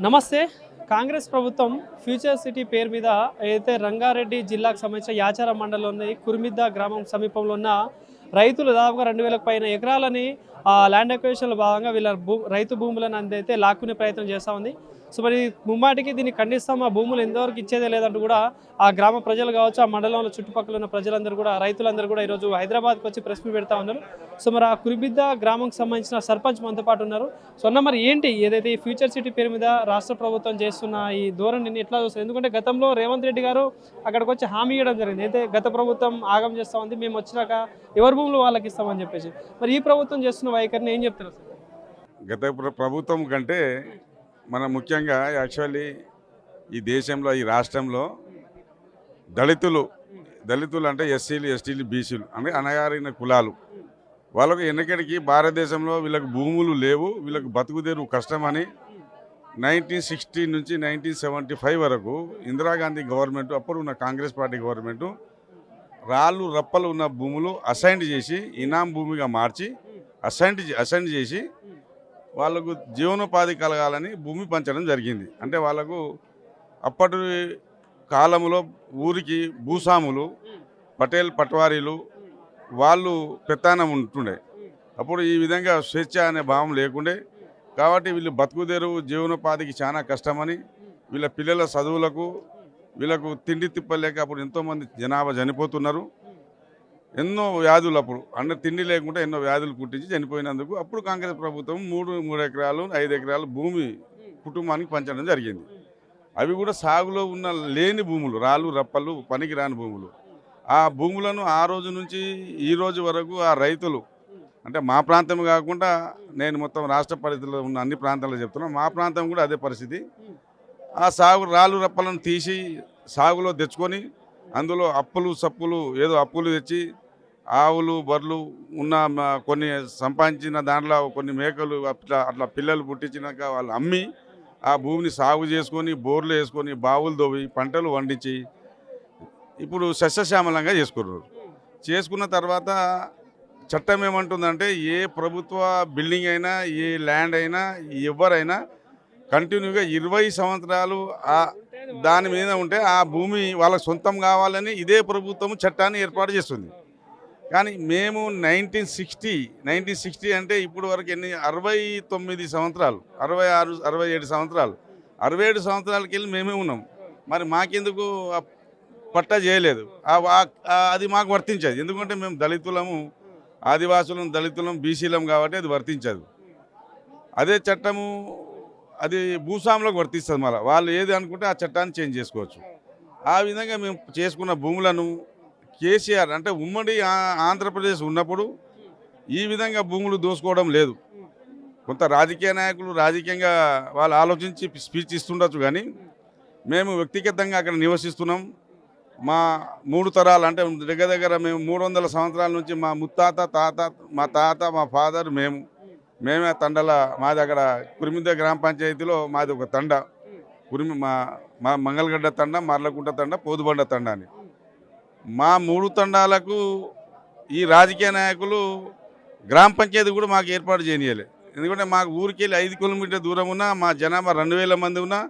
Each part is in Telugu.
నమస్తే. కాంగ్రెస్ ప్రభుత్వం ఫ్యూచర్ సిటీ పేరు మీద ఏదైతే రంగారెడ్డి జిల్లాకు సంబంధించిన యాచార మండలంలోని కుర్మిద్ద గ్రామం సమీపంలో ఉన్న రైతులు దాదాపుగా 2000కు పైన ఎకరాలని ల్యాండ్ అక్విజిషన్లో భాగంగా వీళ్ళ రైతు భూములను అందైతే లాక్కునే ప్రయత్నం చేస్తూ ఉంది. సో మరి ముమ్మాటికి దీన్ని ఖండిస్తాం, ఆ భూములు ఎంతవరకు ఇచ్చేదే లేదంటూ కూడా ఆ గ్రామ ప్రజలు కావచ్చు, ఆ మండలంలో చుట్టుపక్కల ఉన్న ప్రజలందరూ కూడా, రైతులందరూ కూడా ఈరోజు హైదరాబాద్కి వచ్చి ప్రెస్ మీట్ పెడతా ఉన్నారు. సో మరి ఆ కురిబిద్ద గ్రామంకి సంబంధించిన సర్పంచ్ మనతో పాటు ఉన్నారు. సో అన్న, మరి ఏంటి ఏదైతే ఈ ఫ్యూచర్ సిటీ పేరు మీద రాష్ట్ర ప్రభుత్వం చేస్తున్న ఈ ధోరణిని ఎట్లా చూస్తారు? ఎందుకంటే గతంలో రేవంత్ రెడ్డి గారు అక్కడికి వచ్చి హామీ ఇవ్వడం జరిగింది, అయితే గత ప్రభుత్వం ఆగం చేస్తూ ఉంది, మేము వచ్చినాక ఎవరి భూములు వాళ్ళకి ఇస్తామని చెప్పేసి. మరి ఈ ప్రభుత్వం చేస్తున్న వైఖరిని ఏం చెప్తారు? గత ప్రభుత్వం కంటే మనం ముఖ్యంగా యాక్చువల్లీ ఈ దేశంలో, ఈ రాష్ట్రంలో దళితులు అంటే ఎస్సీలు, ఎస్టీలు, బీసీలు అంటే అణగారిన కులాలు, వాళ్ళకు ఎన్నికడికి భారతదేశంలో వీళ్ళకి భూములు లేవు, వీళ్ళకి బతుకుదేరు కష్టమని 1960 నుంచి 1975 వరకు ఇందిరాగాంధీ గవర్నమెంట్, అప్పుడు ఉన్న కాంగ్రెస్ పార్టీ గవర్నమెంటు రాళ్ళు రప్పలు ఉన్న భూములు అసైన్ చేసి ఇనాం భూమిగా మార్చి అసైన్ చేసి వాళ్ళకు జీవనోపాధి కలగాలని భూమి పంచడం జరిగింది. అంటే వాళ్ళకు అప్పటి కాలంలో ఊరికి భూస్వాములు, పట్వారీలు వాళ్ళు పెత్తానం ఉంటుండే. అప్పుడు ఈ విధంగా స్వేచ్ఛ అనే భావం లేకుండే, కాబట్టి వీళ్ళు బతుకుదేరు జీవనోపాధికి చాలా కష్టమని, వీళ్ళ పిల్లల చదువులకు వీళ్ళకు తిండి తిప్పలేక అప్పుడు ఎంతోమంది జనాభా చనిపోతున్నారు. ఎన్నో వ్యాధులు అప్పుడు తిండి లేకుండా ఎన్నో వ్యాధులు పుట్టించి చనిపోయినందుకు అప్పుడు కాంగ్రెస్ ప్రభుత్వం 3 ఎకరాలు 5 ఎకరాలు భూమి కుటుంబానికి పంచడం జరిగింది. అవి కూడా సాగులో ఉన్న లేని భూములు, రాళ్ళు రప్పలు పనికి రాని భూములు. ఆ భూములను ఆ రోజు నుంచి ఈ రోజు వరకు ఆ రైతులు, అంటే మా ప్రాంతం కాకుండా నేను మొత్తం రాష్ట్ర పరిధిలో ఉన్న అన్ని ప్రాంతాల్లో చెప్తున్నా, మా ప్రాంతం కూడా అదే పరిస్థితి. ఆ సాగు రాళ్ళు రప్పలను తీసి సాగులో తెచ్చుకొని అందులో అప్పులు సప్పులు ఏదో అప్పులు తెచ్చి ఆవులు బర్రెలు ఉన్న కొన్ని సంపాదించిన దాంట్లో కొన్ని మేకలు అట్లా పిల్లలు పుట్టించినాక వాళ్ళు అమ్మి ఆ భూమిని సాగు చేసుకొని బోర్లు వేసుకొని బావులు దోవి పంటలు పండించి ఇప్పుడు సస్యశ్యామలంగా చేసుకున్న తర్వాత చట్టం ఏమంటుందంటే ఏ ప్రభుత్వ బిల్డింగ్ అయినా, ఏ ల్యాండ్ అయినా, ఎవరైనా కంటిన్యూగా 20 సంవత్సరాలు దాని మీద ఉంటే ఆ భూమి వాళ్ళకి సొంతం కావాలని ఇదే ప్రభుత్వం చట్టాన్ని ఏర్పాటు చేస్తుంది. కానీ మేము 1960 అంటే ఇప్పుడు వరకు 69 సంవత్సరాలు, 67 సంవత్సరాలు, 67 సంవత్సరాలకి వెళ్ళి మేమే ఉన్నాం. మరి మాకెందుకు పట్టా చేయలేదు? అది మాకు వర్తించదు. ఎందుకంటే మేము దళితులము, ఆదివాసులం, దళితులం, బీసీలం కాబట్టి అది వర్తించదు. అదే చట్టము అది భూస్వాములకు వర్తిస్తుంది. మళ్ళీ వాళ్ళు ఏది అనుకుంటే ఆ చట్టాన్ని చేంజ్ చేసుకోవచ్చు. ఆ విధంగా మేము చేసుకున్న భూములను కేసీఆర్ అంటే ఉమ్మడి ఆంధ్రప్రదేశ్ ఉన్నప్పుడు ఈ విధంగా భూములు దోసుకోవడం లేదు. కొంత రాజకీయ నాయకులు రాజకీయంగా వాళ్ళు ఆలోచించి స్పీచ్ ఇస్తుండొచ్చు, కానీ మేము వ్యక్తిగతంగా అక్కడ నివసిస్తున్నాం. మా 3 తరాలు అంటే దగ్గర మేము 300 సంవత్సరాల నుంచి మా ముత్తాత, మా తాత, మా ఫాదర్, మేమే తండల, మాది అక్కడ కురిమిద్ద గ్రామ పంచాయతీలో మాది ఒక తండ, మా మంగళగడ్డ తండ, మర్లకుంట తండ, పోదుబండ తండ అని. మా 3 తండాలకు ఈ రాజకీయ నాయకులు గ్రామ పంచాయతీ కూడా మాకు ఏర్పాటు చేయనియలే. ఎందుకంటే మాకు ఊరికి వెళ్ళి 5 కిలోమీటర్ల దూరం ఉన్నా, మా జనాభా 2000 మంది ఉన్నా,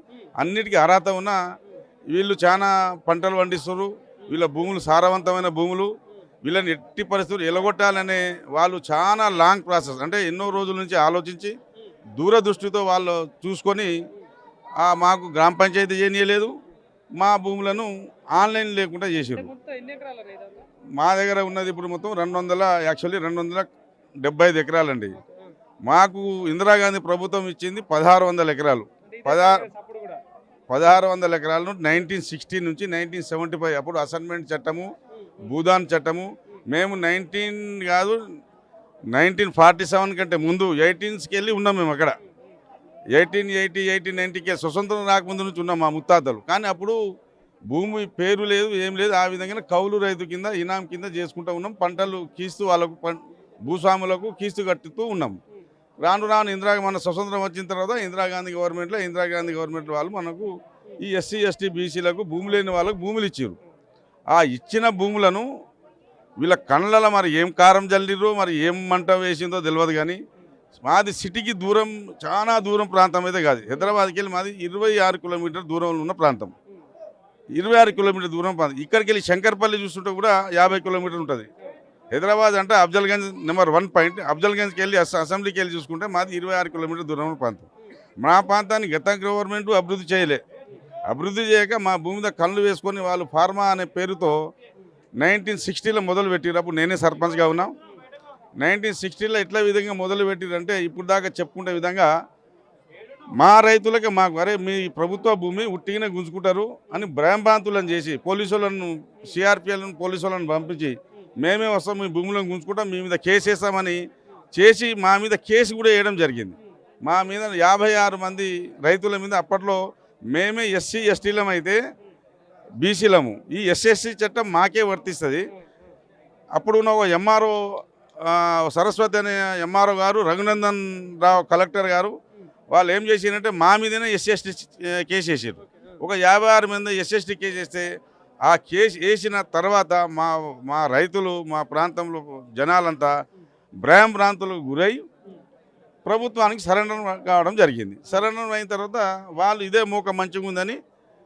అన్నిటికీ అర్హత ఉన్నా, వీళ్ళు చాలా పంటలు పండిస్తారు, వీళ్ళ భూములు సారవంతమైన భూములు, వీళ్ళని ఎట్టి పరిస్థితులు ఎలగొట్టాలనే వాళ్ళు చాలా లాంగ్ ప్రాసెస్, అంటే ఎన్నో రోజుల నుంచి ఆలోచించి దూరదృష్టితో వాళ్ళు చూసుకొని మాకు గ్రామ పంచాయతీ చేయనీయలేదు, మా భూములను ఆన్లైన్ లేకుండా చేసారు. మా దగ్గర ఉన్నది ఇప్పుడు మొత్తం 275 ఎకరాలండి. మాకు ఇందిరాగాంధీ ప్రభుత్వం ఇచ్చింది 1600 ఎకరాలు. 1600 ఎకరాలను 1960 నుంచి 1975 అప్పుడు అసైన్మెంట్ చట్టము, భూదాన్ చట్టము. మేము 1947 కంటే ముందు 18కి వెళ్ళి ఉన్నాం. మేము అక్కడ 1880, 1890కే స్వతంత్రం రాకముందు నుంచి ఉన్నాం మా ముత్తాతలు. కానీ అప్పుడు భూమి పేరు లేదు, ఏం లేదు. ఆ విధంగా కౌలు రైతు కింద, ఇనాం కింద చేసుకుంటూ ఉన్నాం. పంటలు కీస్తూ వాళ్ళకు భూస్వాములకు కీస్తూ కట్టుతూ ఉన్నాం. రాను మన స్వతంత్రం వచ్చిన తర్వాత ఇందిరాగాంధీ గవర్నమెంట్లో వాళ్ళు మనకు ఈ ఎస్సీ, ఎస్టీ, బీసీలకు భూమి లేని వాళ్ళకు భూములు ఇచ్చారు. ఆ ఇచ్చిన భూములను వీళ్ళ కళ్ళలో మరి ఏం కారం జల్లిరో, మరి ఏం మంట వేసిందో తెలియదు, కానీ మాది సిటీకి దూరం, చాలా దూరం ప్రాంతం అయితే కాదు. హైదరాబాద్కి వెళ్ళి మాది 26 కిలోమీటర్ దూరంలో ఉన్న ప్రాంతం. 26 కిలోమీటర్ దూరం ప్రాంతం. ఇక్కడికి వెళ్ళి శంకర్పల్లి చూస్తుంటే కూడా 50 కిలోమీటర్లు ఉంటుంది. హైదరాబాద్ అంటే అఫ్జల్గంజ్ నెంబర్ 1 పాయింట్. అఫ్జల్గంజ్కి వెళ్ళి అసెంబ్లీకి వెళ్ళి చూసుకుంటే మాది 26 కిలోమీటర్ దూరంలో ప్రాంతం. మా ప్రాంతాన్ని గత గవర్నమెంట్ అభివృద్ధి చేయలే. అభివృద్ధి చేయక మా భూమి మీద కళ్ళు వేసుకొని వాళ్ళు ఫార్మా అనే పేరుతో 1960లో మొదలు పెట్టిరు. అప్పుడు నేనే సర్పంచ్గా ఉన్నాం. 1960లో ఎట్లా విధంగా మొదలు పెట్టిరంటే ఇప్పుడు దాకా చెప్పుకునే విధంగా మా రైతులకి మాకు అరే మీ ప్రభుత్వ భూమి ఉట్టిగానే గుంజుకుంటారు అని భ్రమభ్రాంతులను చేసి పోలీసులను, సిఆర్పిఎల్ను, పోలీసులను పంపించి మేమే వస్తాం, మీ భూములను గుంజుకుంటాం, మీ మీద కేసు వేస్తామని చేసి మా మీద కేసు కూడా వేయడం జరిగింది. మా మీద 56 మంది రైతుల మీద అప్పట్లో మేమే ఎస్సీ ఎస్టీలం అయితే బీసీలము. ఈ ఎస్ఎస్సి చట్టం మాకే వర్తిస్తుంది. అప్పుడు ఉన్న ఒక ఎంఆర్ఓ సరస్వతి అనే ఎంఆర్ఓ గారు, రఘునందన్ రావు కలెక్టర్ గారు, వాళ్ళు ఏం చేసిరంటే మా మీదనే ఎస్సీ ఎస్టీ కేసు వేసారు. ఒక 56 మంది ఎస్ఎస్టీ కేసు వేస్తే ఆ కేసు వేసిన తర్వాత మా రైతులు, మా ప్రాంతంలో జనాలంతా భ్రాంతులకు గురై ప్రభుత్వానికి సరెండర్ కావడం జరిగింది. సరెండర్ అయిన తర్వాత వాళ్ళు ఇదే మూక మంచిగా ఉందని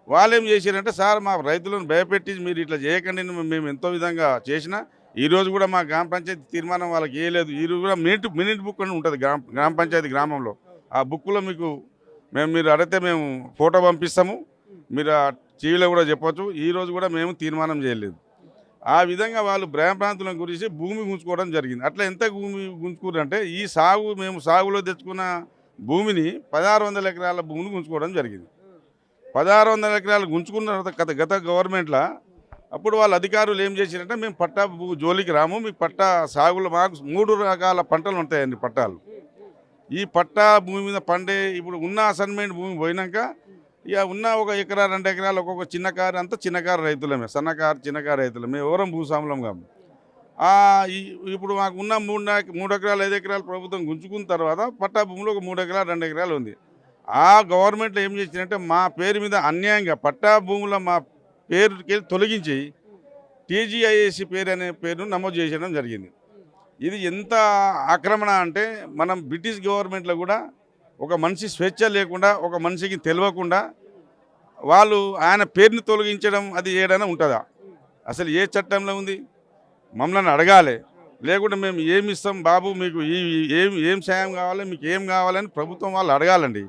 వాళ్ళు ఏం చేశారంటే, సార్ మా రైతులను భయపెట్టి మీరు ఇట్లా చేయకండి, మేము ఎంతో విధంగా చేసినా ఈరోజు కూడా మా గ్రామ పంచాయతీ తీర్మానం వాళ్ళకి వేయలేదు. ఈరోజు కూడా మినిట్ బుక్ అని ఉంటుంది గ్రామ పంచాయతీ గ్రామంలో. ఆ బుక్లో మీరు అడిగితే మేము ఫోటో పంపిస్తాము, మీరు ఆ టీవీలో కూడా చెప్పవచ్చు. ఈరోజు కూడా మేము తీర్మానం చేయలేదు. ఆ విధంగా వాళ్ళు భ్రాంతులను గురించి భూమి గుంజుకోవడం జరిగింది. అట్లా ఎంత భూమి గుంజుకున్నారంటే మేము సాగులో తెచ్చుకున్న భూమిని 1600 ఎకరాల భూమిని గుంజుకోవడం జరిగింది. 1600 ఎకరాలు గుంజుకున్న గత గవర్నమెంట్లో అప్పుడు వాళ్ళ అధికారులు ఏం చేశారంటే, మేము పట్టా జోలికి రాము, మీకు పట్టా సాగులో మాకు 3 రకాల పంటలు ఉంటాయండి పట్టాలు. ఈ పట్టా భూమి మీద పండే ఇప్పుడు ఉన్న అసైన్మెంట్ భూమి పోయినాక ఇక ఉన్న 1 ఎకరా 2 ఎకరాలు ఒక్కొక్క చిన్నకారు అంతా చిన్నకారు రైతులమే, సన్నకారు చిన్నకారు రైతులమే, ఎవరం భూస్వాములం కాము. ఇప్పుడు మాకు ఉన్న 3 ఎకరాలు 5 ఎకరాలు ప్రభుత్వం గుంజుకున్న తర్వాత పట్టా భూమిలో ఒక 3 ఎకరాలు 2 ఎకరాలు ఉంది. ఆ గవర్నమెంట్లో ఏం చేసిందంటే మా పేరు మీద అన్యాయంగా పట్టా భూముల మా పేరుకి తొలగించి టీజీఐఏసీ పేరు అనే పేరును నమోదు చేయడం జరిగింది. ఇది ఎంత ఆక్రమణ అంటే, మనం బ్రిటిష్ గవర్నమెంట్లో కూడా ఒక మనిషి స్వేచ్ఛ లేకుండా, ఒక మనిషికి తెలియకుండా వాళ్ళు ఆయన పేరుని తొలగించడం అది ఏడైనా ఉంటుందా? అసలు ఏ చట్టంలో ఉంది? మమ్మల్ని అడగాలి. లేకుంటే మేము ఏమి ఇస్తాం బాబు, మీకు ఏం సాయం కావాలి, మీకు ఏం కావాలని ప్రభుత్వం వాళ్ళు అడగాలండి.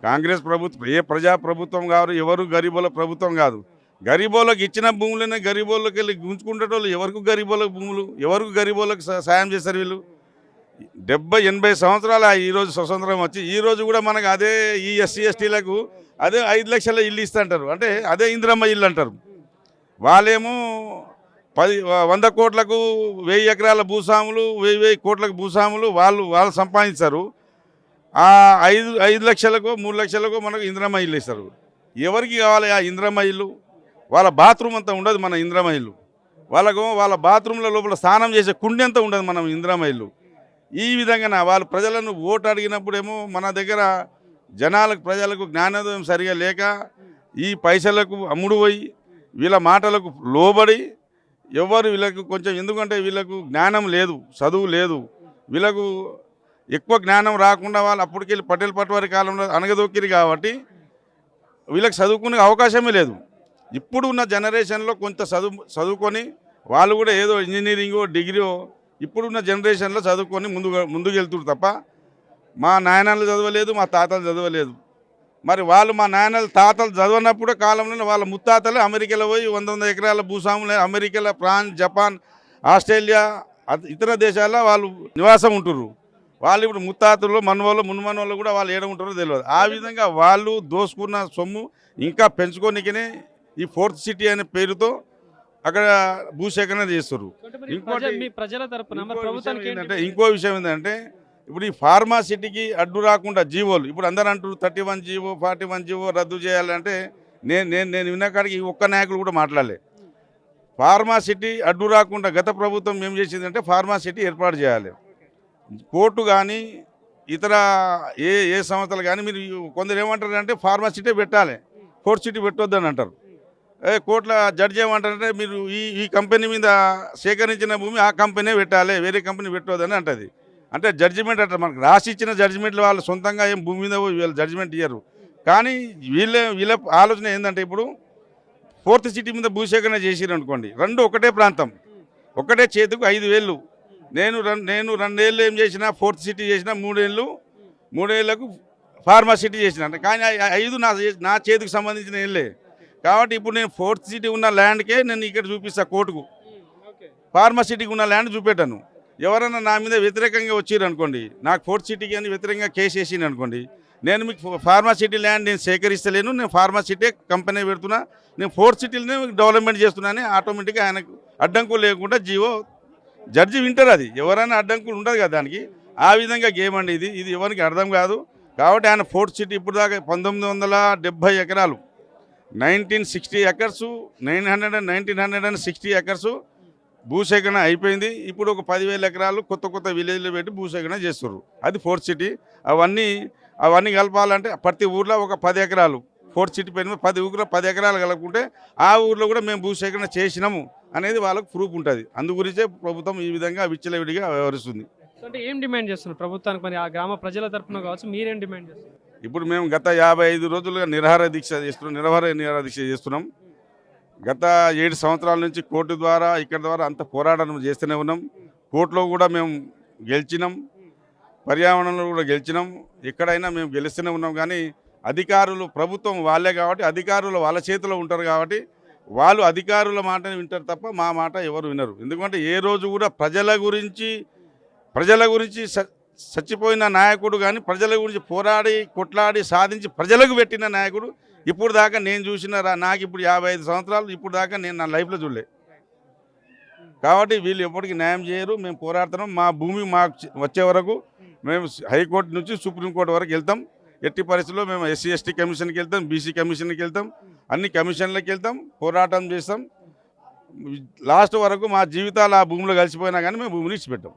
కాంగ్రెస్ ప్రభుత్వం ఏ ప్రజా ప్రభుత్వం కాదు, ఎవరు గరీబోల ప్రభుత్వం కాదు. గరీబోళ్ళకి ఇచ్చిన భూములనే గరీబోళ్ళకి వెళ్ళి గుంజుకుంటేటోళ్ళు ఎవరికి గరీబోళ్ళకి భూములు, ఎవరికి గరీబోళ్ళకి సాయం చేస్తారు వీళ్ళు? 70-80 సంవత్సరాలు ఈరోజు స్వతంత్రం వచ్చి ఈరోజు కూడా మనకు అదే ఈ ఎస్సీ ఎస్టీలకు అదే 5 లక్షల ఇల్లు ఇస్తుంటారు. అంటే అదే ఇందిరమ్మ ఇల్లు అంటారు. వాళ్ళేమో 100 కోట్లకు 1000 ఎకరాల భూస్వాములు, 1000 కోట్లకు భూస్వాములు వాళ్ళు సంపాదించారు. ఆ 5 లక్షలకు 3 లక్షలకు మనకు ఇందిరమ్మ ఇల్లు ఇస్తారు. ఎవరికి కావాలి ఆ ఇందిరమ్మ ఇల్లు? వాళ్ళ బాత్రూమ్ అంతా ఉండదు మన ఇందిరమ్మ ఇల్లు. వాళ్ళ బాత్రూంల లోపల స్నానం చేసే కుండి అంతా ఉండదు మనం ఇందిరమ్మ ఇల్లు. ఈ విధంగా వాళ్ళు ప్రజలను ఓటు అడిగినప్పుడేమో మన దగ్గర ప్రజలకు జ్ఞానోదయం సరిగా లేక ఈ పైసలకు అమ్ముడుపోయి వీళ్ళ మాటలకు లోబడి వీళ్ళకు కొంచెం, ఎందుకంటే వీళ్ళకు జ్ఞానం లేదు, చదువు లేదు, వీళ్ళకు ఎక్కువ జ్ఞానం రాకుండా వాళ్ళు అప్పటికెళ్ళి పటేల్ పట్వారి కాలంలో అనగదొక్కిరు కాబట్టి వీళ్ళకి చదువుకునే అవకాశమే లేదు. ఇప్పుడు ఉన్న జనరేషన్లో కొంత చదువుకొని వాళ్ళు కూడా ఏదో ఇంజనీరింగో డిగ్రీయో ఇప్పుడున్న జనరేషన్లో చదువుకొని ముందుకు వెళ్తున్నారు తప్ప మా నాయనలు చదవలేదు, మా తాతలు చదవలేదు. మరి వాళ్ళు మా నాయనలు తాతలు చదవనప్పుడు కాలంలో వాళ్ళ ముత్తాతలు అమెరికాలో పోయి 100 ఎకరాల భూస్వాములు అమెరికాలో, ఫ్రాన్స్, జపాన్, ఆస్ట్రేలియా ఇతర దేశాల్లో వాళ్ళు నివాసం ఉంటున్నారు. వాళ్ళు ఇప్పుడు ముత్తాతలు మున్మనోళ్ళు కూడా వాళ్ళు ఏడ ఉంటారో తెలియదు. ఆ విధంగా వాళ్ళు దోసుకున్న సొమ్ము ఇంకా పెంచుకోనికనే ఈ 4th సిటీ అనే పేరుతో అక్కడ భూసేకరణ చేస్తారు. ఇంకో విషయం ఏంటంటే, ఇప్పుడు ఈ ఫార్మా సిటీకి అడ్డు రాకుండా జీవోలు ఇప్పుడు అందరూ అంటారు 31 జీవో 41 జీవో రద్దు చేయాలంటే నేను విన్న కాడికి ఒక్క నాయకులు కూడా మాట్లాడలే. ఫార్మా సిటీ అడ్డు రాకుండా గత ప్రభుత్వం ఏం చేసిందంటే ఫార్మా సిటీ ఏర్పాటు చేయాలి. కోర్టు కానీ ఇతర ఏ సంస్థలు కానీ మీరు కొందరు ఏమంటారు అంటే ఫార్మా సిటీ పెట్టాలి, కోర్టు సిటీ పెట్టొద్దని అంటారు. కోర్టుల జడ్జి ఏమంటారంటే మీరు ఈ కంపెనీ మీద సేకరించిన భూమి ఆ కంపెనీ పెట్టాలి, వేరే కంపెనీ పెట్టొద్దని అంటది. అంటే జడ్జిమెంట్ అంటే మనకు రాసి ఇచ్చిన జడ్జిమెంట్లు వాళ్ళు సొంతంగా ఏం భూమి మీద వీళ్ళు జడ్జిమెంట్ ఇయ్యరు. కానీ వీళ్ళ ఆలోచన ఏంటంటే ఇప్పుడు 4th సిటీ మీద భూసేకరణ చేసిరు అనుకోండి, రెండు ఒకటే ప్రాంతం, ఒకటే చేతికి 5,000. నేను 2 ఏళ్ళు ఏం చేసిన 4th సిటీ చేసిన, 3 ఏళ్ళకు ఫార్మా సిటీ చేసిన. అంటే కానీ 5 నా చేతికి సంబంధించిన ఏళ్ళే. కాబట్టి ఇప్పుడు నేను 4th సిటీ ఉన్న ల్యాండ్కే నేను ఇక్కడ చూపిస్తాను కోర్టుకు, ఫార్మా సిటీకి ఉన్న ల్యాండ్ చూపెట్టాను. ఎవరైనా నా మీద వ్యతిరేకంగా వచ్చారు అనుకోండి, నాకు 4th సిటీకి అని వ్యతిరేకంగా కేసు వేసింది అనుకోండి, నేను మీకు ఫార్మా సిటీ ల్యాండ్ నేను సేకరిస్తలేను, నేను ఫార్మా సిటీ కంపెనీ పెడుతున్నా, నేను 4th సిటీలోనే డెవలప్మెంట్ చేస్తున్నానని ఆటోమేటిక్గా ఆయనకు అడ్డంకులు లేకుండా జీవో జడ్జి వింటారు. అది ఎవరైనా అడ్డంకులు ఉండదు కదా దానికి. ఆ విధంగా గేమ్ అండి ఇది ఎవరికి అర్థం కాదు. కాబట్టి ఆయన 4th సిటీ ఇప్పుడు దాకా 1970 ఎకరాలు, 1960 ఎకర్స్, 1960 ఎకర్స్ భూసేకరణ అయిపోయింది. ఇప్పుడు ఒక 10,000 ఎకరాలు కొత్త విలేజ్లో పెట్టి భూసేకరణ చేస్తున్నారు. అది 4th సిటీ. అవన్నీ కలపాలంటే ప్రతి ఊర్లో ఒక 10 ఎకరాలు 4th సిటీ పైన 10 ఎకరాలు కలుపుకుంటే ఆ ఊర్లో కూడా మేము భూసేకరణ చేసినాము అనేది వాళ్ళకు ప్రూఫ్ ఉంటుంది. అందుగురించే ప్రభుత్వం ఈ విధంగా విచ్చలవిడిగా వ్యవహరిస్తుంది. అంటే ఏం డిమాండ్ చేస్తున్నారు ప్రభుత్వానికి, మరి ఆ గ్రామ ప్రజల తరపున కావచ్చు, మీరేం డిమాండ్ చేస్తున్నారు? ఇప్పుడు మేము గత 55 రోజులుగా నిరాహార దీక్ష చేస్తున్నాం. గత 7 సంవత్సరాల నుంచి కోర్టు ద్వారా ఇక్కడ ద్వారా అంత పోరాటం చేస్తూనే ఉన్నాం. కోర్టులో కూడా మేము గెలిచినాం, పర్యావరణంలో కూడా గెలిచినాం. ఎక్కడైనా మేము గెలుస్తూనే ఉన్నాం. కానీ అధికారులు ప్రభుత్వం వాళ్ళే కాబట్టి అధికారులు వాళ్ళ చేతిలో ఉంటారు కాబట్టి వాళ్ళు అధికారుల మాటని వింటారు తప్ప మా మాట ఎవరు వినరు. ఎందుకంటే ఏ రోజు కూడా ప్రజల గురించి చచ్చిపోయిన నాయకుడు కానీ ప్రజల గురించి పోరాడి కొట్లాడి సాధించి ప్రజలకు పెట్టిన నాయకుడు ఇప్పుడు దాకా నేను చూసిన నాకు ఇప్పుడు 55 సంవత్సరాలు ఇప్పుడు దాకా నేను నా లైఫ్లో చూడలే. కాబట్టి వీళ్ళు ఎప్పటికీ న్యాయం చేయరు. మేము పోరాడుతున్నాం. మా భూమి మాకు వచ్చే వరకు మేము హైకోర్టు నుంచి సుప్రీంకోర్టు వరకు వెళ్తాం. ఎట్టి పరిస్థితుల్లో మేము SC ST కమిషన్కి వెళ్తాం, BC కమిషన్కి వెళ్తాం, అన్ని కమిషన్లకు వెళ్తాం, పోరాటం చేస్తాం. లాస్ట్ వరకు మా జీవితాలు ఆ భూమిలో కలిసిపోయినా కానీ మేము భూమిని ఇచ్చిపెట్టాం.